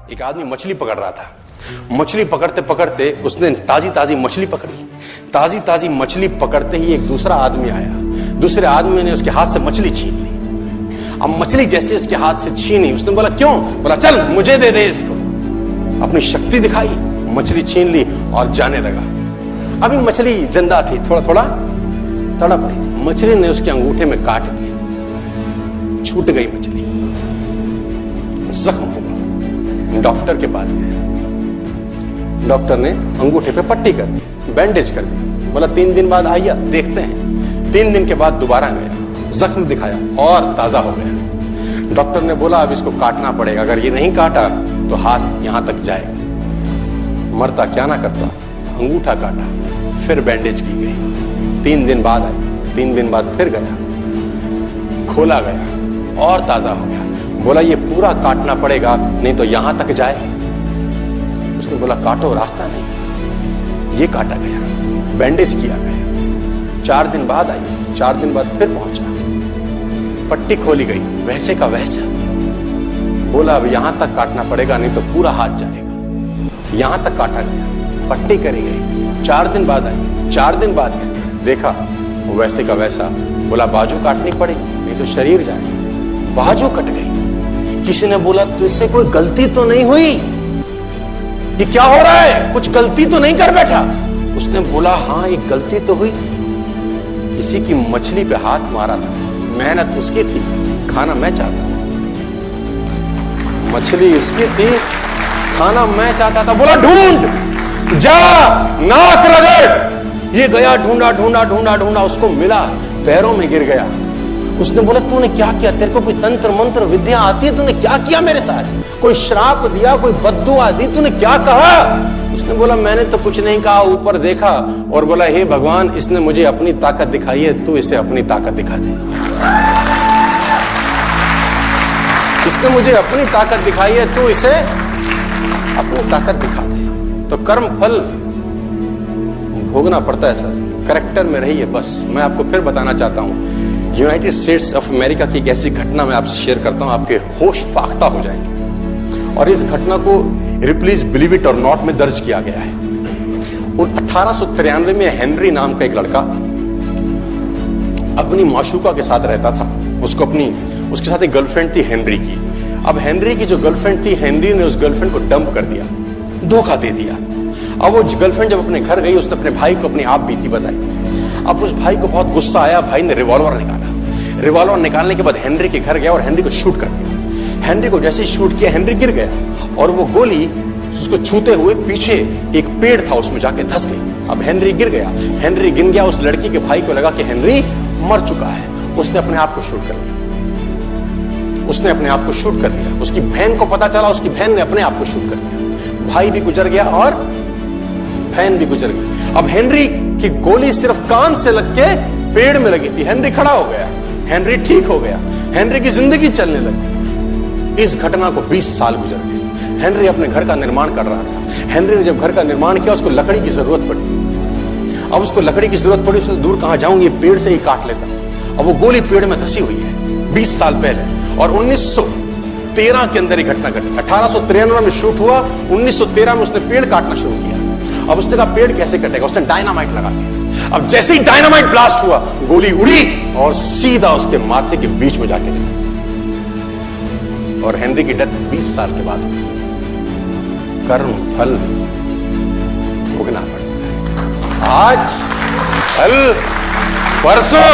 एक आदमी मछली पकड़ रहा था। मछली पकड़ते पकड़ते उसने ताजी ताजी मछली पकड़ी। ताजी ताजी मछली पकड़ते ही एक दूसरा आदमी आया। दूसरे आदमी ने उसके हाथ से मछली छीन ली। अब मछली जैसे उसके हाथ से छीनी, उसने बोला क्यों? बोला चल मुझे दे दे इसको। अपनी शक्ति दिखाई, मछली छीन ली और जाने लगा। अभी मछली जिंदा थी, थोड़ा थोड़ा तड़प रही थी। मछली ने उसके अंगूठे में काट दिया, छूट गई मछली, जख्म हुआ। डॉक्टर के पास गए। डॉक्टर ने अंगूठे पे पट्टी कर दी, बैंडेज कर दी। बोला 3 दिन बाद आइए देखते हैं। 3 दिन के बाद दोबारा गया, जख्म दिखाया और ताजा हो गया। डॉक्टर ने बोला अब इसको काटना पड़ेगा, अगर ये नहीं काटा तो हाथ यहां तक जाएगा। मरता क्या ना करता, अंगूठा काटा, फिर बैंडेज की गई। 3 दिन बाद आई, 3 दिन बाद फिर गया, खोला गया और ताजा हो गया। बोला ये पूरा काटना पड़ेगा नहीं तो यहां तक जाए। उसने बोला काटो, रास्ता नहीं। ये काटा गया, बैंडेज किया गया। 4 दिन बाद आई, 4 दिन बाद फिर पहुंचा, पट्टी खोली गई, वैसे का वैसा। बोला अब यहां तक काटना पड़ेगा नहीं तो पूरा हाथ जाएगा। यहां तक काटा गया, पट्टी करी गई। 4 दिन बाद आई, 4 दिन बाद गए, देखा वैसे का वैसा। बोला बाजू काटनी पड़ेगी नहीं तो शरीर जाएगा। बाजू कट गई। किसी ने बोला तुझसे कोई गलती तो नहीं हुई? ये क्या हो रहा है? कुछ गलती तो नहीं कर बैठा? उसने बोला हाँ एक गलती तो हुई थी। किसी की मछली पे हाथ मारा था, मेहनत उसकी थी, खाना मैं चाहता था। मछली उसकी थी, खाना मैं चाहता था। बोला ढूंढ, जा, नाक रगड़। ये गया, ढूंढा ढूंढा ढूंढा ढूंढा, उसको मिला, पैरों में गिर गया। उसने बोला तूने क्या किया? तेरे को कोई तंत्र मंत्र विद्या आती है? तूने क्या किया मेरे साथ? कोई श्राप दिया, कोई बद्दुआ दी? तूने क्या कहा? उसने बोला मैंने तो कुछ नहीं कहा, ऊपर देखा और बोला हे भगवान इसने मुझे अपनी ताकत दिखाई है, तू इसे अपनी ताकत दिखा दे। इसने मुझे अपनी ताकत दिखाई है, तू इसे अपनी ताकत दिखा दे। तो कर्म फल भोगना पड़ता है सर, कैरेक्टर में रहिए बस। मैं आपको फिर बताना चाहता हूं, यूनाइटेड स्टेट्स ऑफ अमेरिका की एक ऐसी घटना मैं आपसे शेयर करता हूं, आपके होश फाख्ता हो जाएंगे। और इस घटना को रिप्लीज बिलीव इट और नॉट में दर्ज किया गया है। 1893 में हेनरी नाम का एक लड़का अपनी माशूका के साथ रहता था। उसके साथ एक गर्लफ्रेंड थी हेनरी की। अब हेनरी की जो गर्लफ्रेंड थी, हेनरी ने उस गर्लफ्रेंड को डंप कर दिया, धोखा दे दिया। अब वो गर्लफ्रेंड जब अपने घर गई, उसने अपने भाई को अपनी आप बीती बताई। अब उस भाई को बहुत गुस्सा आया, भाई ने रिवॉल्वर निकाला। रिवॉल्वर निकालने के बाद हेनरी के घर गया और हेनरी को शूट कर दिया। हेनरी को जैसे ही शूट किया, हेनरी गिर गया और वो गोली उसको छूते हुए पीछे एक पेड़ था उसमें जाके धंस गई। अब हेनरी गिर गया, हेनरी गिर गया। उस लड़की के भाई को लगा कि हेनरी मर चुका है, उसने अपने आप को शूट कर लिया। उसने अपने आप को शूट कर लिया। उसकी बहन को पता चला, उसकी बहन ने अपने आप को शूट कर लिया। भाई भी गुजर गया और बहन भी गुजर गई। अब हेनरी की गोली सिर्फ कान से लग के पेड़ में लगी थी। हेनरी खड़ा हो गया, हेनरी ठीक हो गया, हेनरी की जिंदगी चलने लगी। इस घटना को 20 साल गुजर गए। हेनरी अपने घर का निर्माण कर रहा था। हेनरी ने जब घर का निर्माण किया, उसको लकड़ी की जरूरत पड़ी। अब उसको लकड़ी की जरूरत पड़ी, उसने दूर कहां जाऊं, ये पेड़ से ही काट लेता। अब वो गोली पेड़ में धसी हुई है 20 साल पहले। और 1913 के अंदर ये घटना घटी। 1893 में शूट हुआ, 1913 में उसने पेड़ काटना शुरू किया। अब उसने कहा पेड़ कैसे कटेगा, उसने डायनामाइट लगा दिया। अब जैसे ही डायनामाइट ब्लास्ट हुआ, गोली उड़ी और सीधा उसके माथे के बीच में जाके लगी। और हेनरी की डेथ 20 साल के बाद हुई। कर्म फल भोगना पड़ता है। आज कल परसों